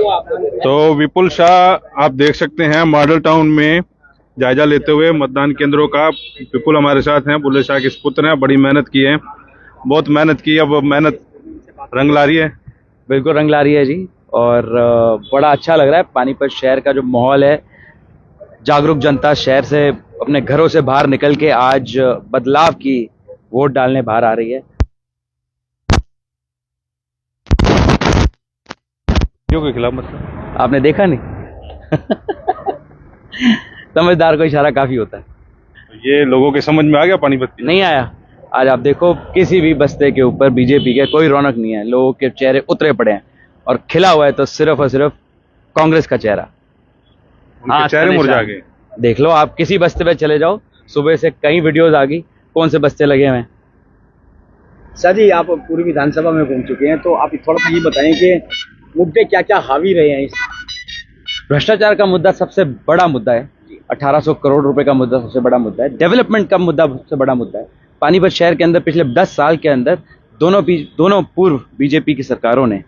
तो विपुल शाह आप देख सकते हैं मॉडल टाउन में जायजा लेते हुए मतदान केंद्रों का। विपुल हमारे साथ हैं, बुल्ले शाह के पुत्र हैं, बड़ी मेहनत की है, बहुत मेहनत की, अब मेहनत रंग ला रही है। बिल्कुल रंग ला रही है जी, और बड़ा अच्छा लग रहा है। पानीपत शहर का जो माहौल है, जागरूक जनता शहर से अपने घरों से बाहर निकल के आज बदलाव की वोट डालने बाहर आ रही है। के खिलाफ मतलब आपने देखा नहीं? समझदार को इशारा काफी होता है। ये लोगों के समझ में आ गया पानीपत की? नहीं आया। आज आप देखो किसी भी बस्ते के ऊपर बीजेपी के कोई रौनक नहीं है, लोगों के चेहरे उतरे पड़े हैं, और खिला हुआ है तो सिर्फ और सिर्फ कांग्रेस का चेहरा। उनके चेहरे मुरझा गए। देख लो, आप किसी बस्ते पे चले जाओ, सुबह से कई वीडियोस आ गई, कौन से बस्ते लगे हुए हैं। सर जी, आप पूरी विधानसभा में घूम चुके हैं, तो आप थोड़ा सा ये बताएं कि मुद्दे क्या क्या हावी रहे हैं। भ्रष्टाचार का मुद्दा सबसे बड़ा मुद्दा है, 1800 करोड़ रुपए का मुद्दा सबसे बड़ा मुद्दा है। डेवलपमेंट का मुद्दा सबसे बड़ा मुद्दा है। पानीपत शहर के अंदर पिछले 10 साल के अंदर दोनों पूर्व बीजेपी की सरकारों ने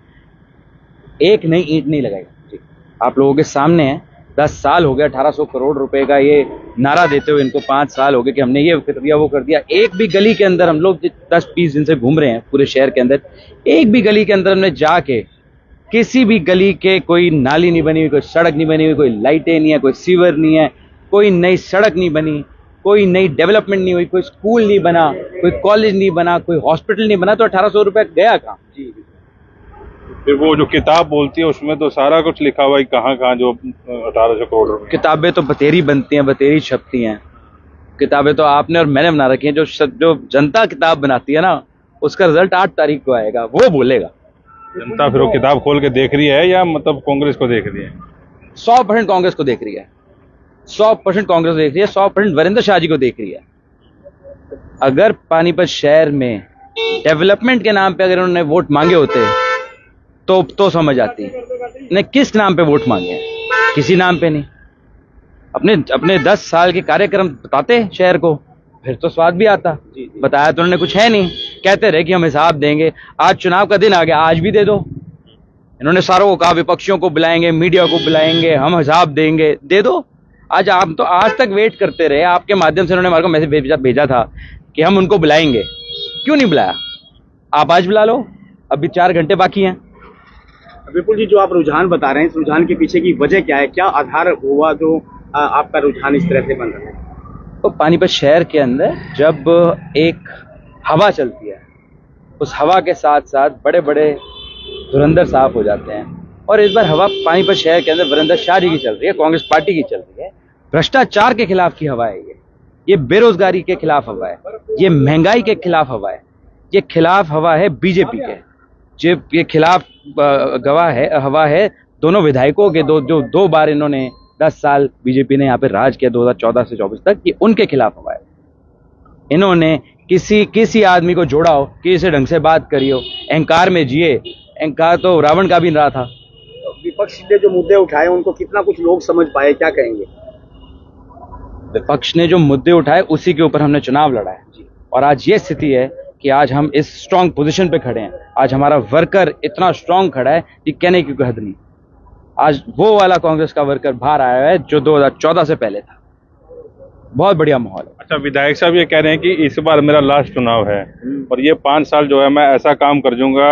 एक नई ईंट नहीं लगाई। आप लोगों के सामने है, 10 साल हो गया 1800 करोड़ रुपए का ये नारा देते हुए, इनको 5 साल हो गए कि हमने ये कर दिया वो कर दिया। एक भी गली के अंदर, हम लोग 10-20 दिन से घूम रहे हैं पूरे शहर के अंदर, एक भी गली के अंदर हमने जाके किसी भी गली के कोई नाली नहीं बनी हुई, कोई सड़क नहीं बनी हुई, कोई लाइटें नहीं है, कोई सीवर नहीं है, कोई नई सड़क नहीं बनी, कोई नई डेवलपमेंट नहीं हुई, कोई स्कूल नहीं बना, कोई कॉलेज नहीं बना, कोई हॉस्पिटल नहीं बना, तो 1800 रुपए गया कहाँ? फिर वो जो किताब बोलती है उसमें तो सारा कुछ लिखा हुआ है, कहाँ कहाँ जो 1800 करोड़ रुपए। किताबें तो बतेरी बनती हैं, बतेरी छपती हैं। किताबें तो आपने और मैंने बना रखी हैं। जो जनता किताब बनाती है ना, उसका रिजल्ट 8 तारीख को आएगा, वो बोलेगा। जनता फिर वो किताब खोल के देख रही है या मतलब कांग्रेस को देख रही है? 100% कांग्रेस को देख रही है, 100% कांग्रेस देख रही है, 100% वीरेंद्र शाह जी को देख रही है। अगर पानीपत शहर में डेवलपमेंट के नाम पे अगर उन्होंने वोट मांगे होते तो समझ आती है। ने किस नाम पे वोट मांगे हैं? किसी नाम पे नहीं। अपने 10 साल के कार्यक्रम बताते शहर को, फिर तो स्वाद भी आता। बताया तो उन्होंने कुछ है नहीं, कहते रहे कि हम हिसाब देंगे। आज चुनाव का दिन आ गया, आज भी दे दो। इन्होंने सारों को कहा विपक्षियों को बुलाएंगे, मीडिया को बुलाएंगे, हम हिसाब देंगे, दे दो। आज आप तो आज तक वेट करते रहे, आपके माध्यम से उन्होंने हमारे को मैसेज भेजा था कि हम उनको बुलाएंगे, क्यों नहीं बुलाया? आप आज बुला लो, अभी 4 घंटे बाकी हैं। विपुल जी, जो आप रुझान बता रहे हैं, इस रुझान के पीछे की वजह क्या है? क्या आधार हुआ जो आपका रुझान इस तरह से बन रहा है? तो पानीपत शहर के अंदर जब एक हवा चलती है, उस हवा के साथ साथ बड़े बड़े धुरंधर साफ हो जाते हैं। और इस बार हवा पानीपत शहर के अंदर वीरेंद्र शाह जी की चल रही है, कांग्रेस पार्टी की चल रही है। भ्रष्टाचार के खिलाफ की हवा है ये बेरोजगारी के खिलाफ हवा है, ये महंगाई के खिलाफ हवा है, ये खिलाफ हवा है बीजेपी के। ये खिलाफ हवा है दोनों विधायकों के, जो 2 बार इन्होंने 10 साल बीजेपी ने यहाँ पे राज किया 2014 से 24 तक, ये उनके खिलाफ हवा है। इन्होंने किसी आदमी को जोड़ा हो, किसी ढंग से बात करी हो, अहंकार में जिए। अहंकार तो रावण का भी रहा था। विपक्ष ने जो मुद्दे उठाए उनको कितना कुछ लोग समझ पाए, क्या कहेंगे? विपक्ष ने जो मुद्दे उठाए उसी के ऊपर हमने चुनाव लड़ा है, और आज ये स्थिति है कि आज हम इस स्ट्रांग पोजीशन पे खड़े हैं। आज हमारा वर्कर इतना स्ट्रांग खड़ा है कि कहने की कोई हद नहीं। आज वो वाला कांग्रेस का वर्कर बाहर आया है जो 2014 से पहले था। बहुत बढ़िया माहौल है। अच्छा, विधायक साहब ये कह रहे हैं कि इस बार मेरा लास्ट चुनाव है और ये 5 साल जो है मैं ऐसा काम कर दूंगा,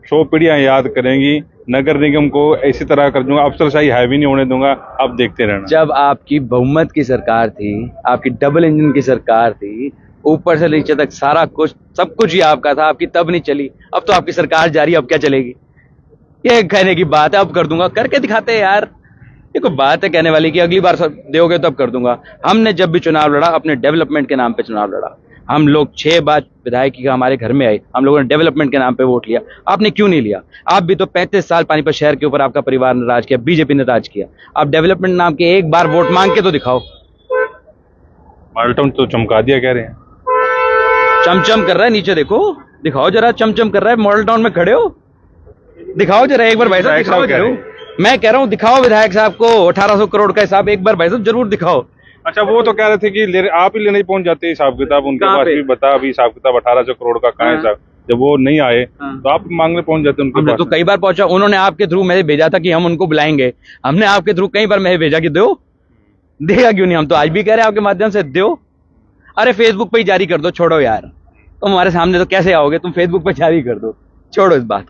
100 पीढ़ियां याद करेंगी, नगर निगम को इसी तरह कर दूंगा, अफसरशाही हावी नहीं होने दूंगा, आप देखते रहना। जब आपकी बहुमत की सरकार थी, आपकी डबल इंजन की सरकार थी, ऊपर से नीचे तक सारा कुछ सब कुछ ही आपका था, आपकी तब नहीं चली। अब तो आपकी सरकार जारी, अब क्या चलेगी? ये कहने की बात है, अब कर दूंगा, करके दिखाते हैं यार। ये कोई बात है कहने वाली कि अगली बार दोगे तब कर दूंगा। हमने जब भी चुनाव लड़ा अपने डेवलपमेंट के नाम पे चुनाव लड़ा। हम लोग 6 बार विधायक हमारे घर में आई, हम लोगों ने डेवलपमेंट के नाम पे वोट लिया। आपने क्यों नहीं लिया? आप भी तो 35 साल पानीपत शहर के ऊपर आपका परिवार ने राज किया, बीजेपी ने राज किया। आप डेवलपमेंट नाम के एक बार वोट मांग के तो दिखाओ। मॉडल टाउन तो चमका दिया कह रहे हैं। चमचम कर रहा है, नीचे देखो, दिखाओ जरा, चमचम कर रहा है। मॉडल टाउन में खड़े हो, दिखाओ जरा एक बार भाई साहब, दिखाओ जरूर। मैं कह रहा हूँ दिखाओ विधायक साहब को 1800 करोड़ का हिसाब एक बार भाई साहब जरूर दिखाओ। अच्छा, वो तो कह रहे थे कि आप ही लेने पहुंच जाते हिसाब किताब, उनके पास भी बता अभी हिसाब किताब 1800 करोड़ का कहाँ हिसाब। जब वो नहीं आए हाँ। तो आप मांगने पहुंच जाते उनके हमने पास। तो कई बार पहुंचा, उन्होंने आपके थ्रू मैसेज भेजा था कि हम उनको बुलाएंगे, हमने आपके थ्रू कई बार मैसेज भेजा कि दो, देगा क्यों नहीं? हम तो आज भी कह रहे हैं आपके माध्यम से दो। अरे फेसबुक पे ही जारी कर दो, छोड़ो यार, तुम हमारे सामने तो कैसे आओगे, तुम फेसबुक पे जारी कर दो, छोड़ो इस बात।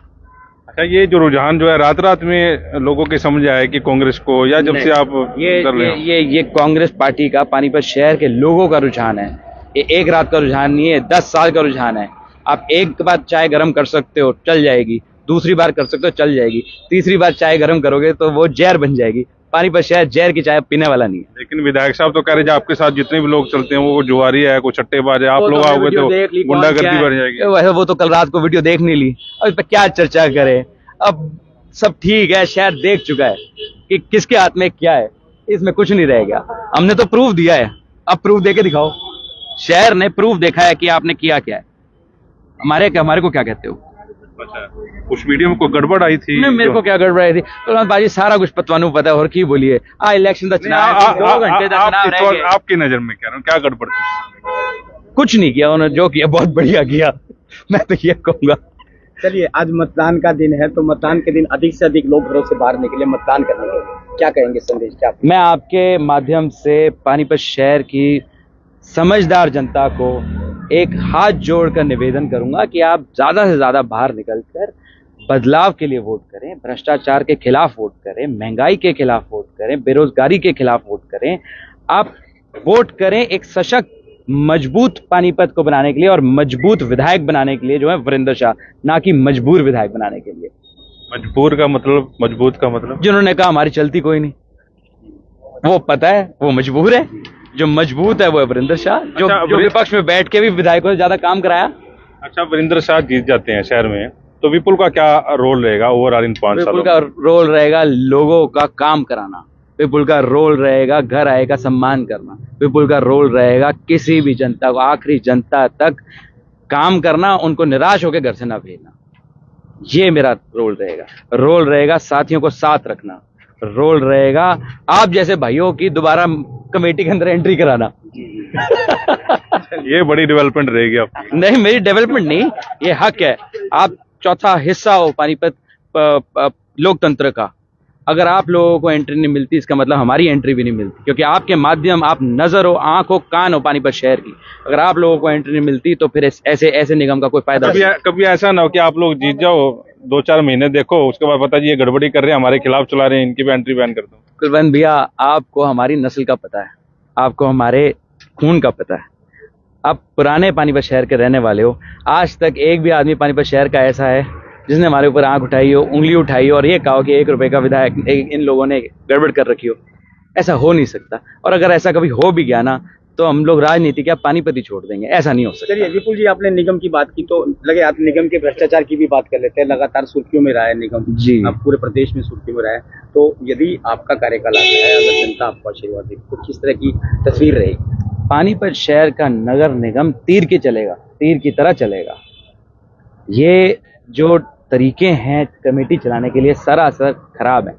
अच्छा, ये जो रुझान जो है रात रात में लोगों के समझ आया कि कांग्रेस को, या जब से आप ये कर रहे ये ये कांग्रेस पार्टी का पानीपत शहर के लोगों का रुझान है। ये एक रात का रुझान नहीं है, 10 साल का रुझान है। आप एक बार चाय गर्म कर सकते हो, चल जाएगी, दूसरी बार कर सकते हो, चल जाएगी, तीसरी बार चाय गर्म करोगे तो वो जहर बन जाएगी। पानीपत शहर जहर की चाय पीने वाला नहीं है। लेकिन विधायक साहब तो कह रहे हैं आपके साथ जितने भी लोग चलते हैं वो जुआरी है, कोई सट्टेबाज है, आप वो तो लोग हमने आओगे वीडियो तो देख ली, कौन गुंडागर्दी क्या है। बढ़ जाएगी। वैसे वो तो कल रात को वीडियो देख नहीं ली, अब इस पर क्या चर्चा करें। अब सब ठीक है, शहर देख चुका है कि किसके हाथ में क्या है, इसमें कुछ नहीं रह गया। हमने तो प्रूफ दिया है, अब प्रूफ देके दिखाओ। शहर ने प्रूफ देखा है कि आपने किया क्या है। हमारे को क्या कहते हो? अच्छा, उस वीडियो में कोई गड़बड़ आई थी? नहीं, मेरे को क्या गड़बड़ आई थी? तो बाजी सारा कुछ पतवानू पता है, और की बोलिए इलेक्शन का चुनाव है, 2 घंटे तक चुनाव रह गए। आपकी नजर में कह रहा हूँ क्या गड़बड़ थी? कुछ नहीं किया उन्होंने, जो किया बहुत बढ़िया किया, मैं तो ये कहूंगा। चलिए, आज मतदान का दिन है, तो मतदान के दिन अधिक से अधिक लोग घरों से बाहर निकले मतदान करने के लिए, क्या कहेंगे संदेश क्या? मैं आपके माध्यम से पानीपत शहर की समझदार जनता को एक हाथ जोड़कर निवेदन करूंगा कि आप ज्यादा से ज्यादा बाहर निकलकर बदलाव के लिए वोट करें, भ्रष्टाचार के खिलाफ वोट करें, महंगाई के खिलाफ वोट करें, बेरोजगारी के खिलाफ वोट करें। आप वोट करें एक सशक्त मजबूत पानीपत को बनाने के लिए और मजबूत विधायक बनाने के लिए, जो है वीरेंद्र शाह, ना कि मजबूर विधायक बनाने के लिए। मजबूर का मतलब, मजबूत का मतलब? जिन्होंने कहा हमारी चलती कोई नहीं, वो पता है वो मजबूर है। जो मजबूत है वो है वीरेंद्र शाह, जो विपक्ष में बैठ के भी विधायकों से ज्यादा काम कराया। अच्छा, वीरेंद्र शाह जीत जाते हैं शहर में तो विपुल का क्या रोल रहेगा ओवरऑल इन 5 सालों विपुल का रोल रहेगा लोगों का काम कराना। विपुल का रोल रहेगा घर आए का सम्मान करना। विपुल का रोल रहेगा किसी भी जनता को, आखिरी जनता तक काम करना, उनको निराश होकर घर से ना भेजना। ये मेरा रोल रहेगा। रोल रहेगा साथियों को साथ रखना। रोल रहेगा आप जैसे भाइयों की दोबारा कमेटी के अंदर एंट्री कराना। ये बड़ी डेवलपमेंट रहेगी आपकी। नहीं, मेरी डेवलपमेंट नहीं, ये हक है। आप चौथा हिस्सा हो पानीपत लोकतंत्र का। अगर आप लोगों को एंट्री नहीं मिलती, इसका मतलब हमारी एंट्री भी नहीं मिलती, क्योंकि आपके माध्यम, आप नजर हो, आंख हो, कान हो पानीपत शहर की। अगर आप लोगों को एंट्री नहीं मिलती तो फिर ऐसे निगम का कोई फायदा नहीं। कभी ऐसा ना हो कि आप लोग जीत जाओ, 2-4 महीने देखो, उसके बाद पता जी ये गड़बड़ी कर रहे हैं, हमारे खिलाफ चला रहे हैं, इनकी भी एंट्री बैन कर दो। कुलवंत भैया, आपको हमारी नस्ल का पता है, आपको हमारे खून का पता है। आप पुराने पानीपत शहर के रहने वाले हो। आज तक एक भी आदमी पानीपत शहर का ऐसा है जिसने हमारे ऊपर आंख उठाई हो, उंगली उठाई हो और ये कहा हो कि 1 रुपए का विधायक इन लोगों ने गड़बड़ कर रखी हो? ऐसा हो नहीं सकता। और अगर ऐसा कभी हो भी गया ना, तो हम लोग राजनीति क्या पानीपत ही छोड़ देंगे। ऐसा नहीं हो सकता। चलिए विपुल जी, आपने निगम की बात की तो लगे आप निगम के भ्रष्टाचार की भी बात कर लेते हैं। लगातार सुर्खियों में रहा है निगम जी। अब पूरे प्रदेश में सुर्खियों में रहा है, तो यदि आपका कार्यकाल आता है, अगर जनता आपको आशीर्वाद दे, तो किस तरह की तस्वीर रहेगी? पानीपत शहर का नगर निगम तीर की चलेगा, तीर की तरह चलेगा। ये जो तरीके हैं कमेटी चलाने के लिए सरासर खराब है।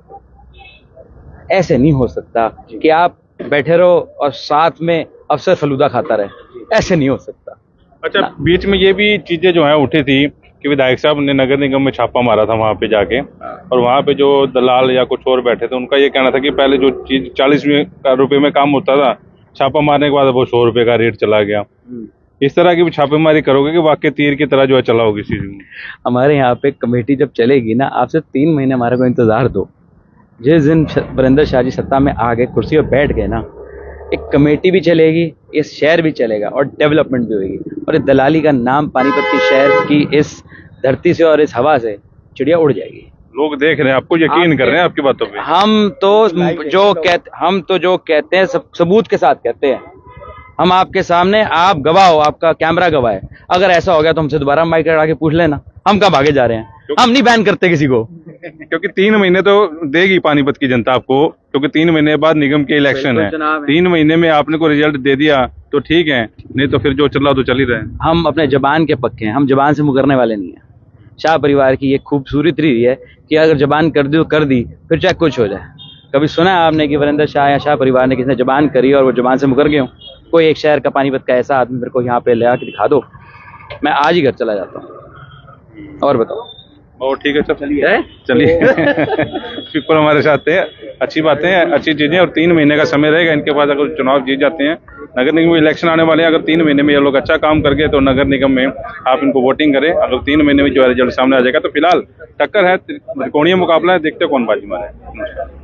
ऐसे नहीं हो सकता कि आप बैठे रहो और साथ में अफसर फलूदा खाता रहे। ऐसे नहीं हो सकता। अच्छा, बीच में ये भी चीजें जो है उठी थी कि विधायक साहब ने नगर निगम में छापा मारा था वहां पे जाके, और वहां पे जो दलाल या कुछ और बैठे थे, उनका ये कहना था कि पहले जो चीज 40 रुपए में काम होता था, छापा मारने के बाद वो 100 रुपए का रेट चला गया। इस तरह की भी छापेमारी करोगे कि वाकई तीर की तरह जो है चलाओगे चीज में? हमारे यहाँ पे कमेटी जब चलेगी ना, आपसे 3 महीने हमारे को इंतजार दो। जिस दिन वीरेंद्र शाह जी सत्ता में आ गए, कुर्सी पर बैठ गए ना, एक कमेटी भी चलेगी, ये शहर भी चलेगा और डेवलपमेंट भी होगी। और इस दलाली का नाम पानीपत के शहर की इस धरती से और इस हवा से चिड़िया उड़ जाएगी। लोग देख रहे हैं, आपको यकीन कर रहे हैं आपकी बातों पे। हम तो जो कहते हैं सबूत के साथ कहते हैं। हम आपके सामने, आप गवाह हो, आपका कैमरा गवाह है। अगर ऐसा हो गया तो हमसे दोबारा माइक लगा के पूछ लेना, हम कब आगे जा रहे हैं। हम नहीं बैन करते किसी को, क्योंकि 3 महीने तो देगी पानीपत की जनता आपको, क्योंकि 3 महीने बाद निगम के इलेक्शन है। 3 महीने में आपने को रिजल्ट दे दिया तो ठीक है, नहीं तो फिर जो चल रहा तो चल ही रहे। हम अपने जबान के पक्के हैं, हम जबान से मुकरने वाले नहीं है। शाह परिवार की ये खूबसूरती रही है कि अगर जबान कर दी तो कर दी, फिर चाहे कुछ हो जाए। कभी सुना है आपने कि वीरेंद्र शाह या शाह परिवार ने किसने जबान करी और वो जबान से मुकर गए हों? कोई एक शहर का पानीपत का ऐसा आदमी मेरे को यहाँ पे ले आके दिखा दो, मैं आज ही घर चला जाता हूँ। और बताओ। और ठीक है सब है? चलिए पीपल हमारे साथ है, अच्छी बातें हैं, अच्छी चीजें। और 3 महीने का समय रहेगा इनके पास, अगर चुनाव जीत जाते हैं, नगर निगम में इलेक्शन आने वाले हैं, अगर 3 महीने में ये लोग अच्छा काम कर गए तो नगर निगम में आप इनको वोटिंग करें। अगर 3 महीने में जो है रिजल्ट सामने आ जाएगा तो फिलहाल टक्कर है, त्रिकोणीय मुकाबला है, देखते हैं कौन बाजी मारे।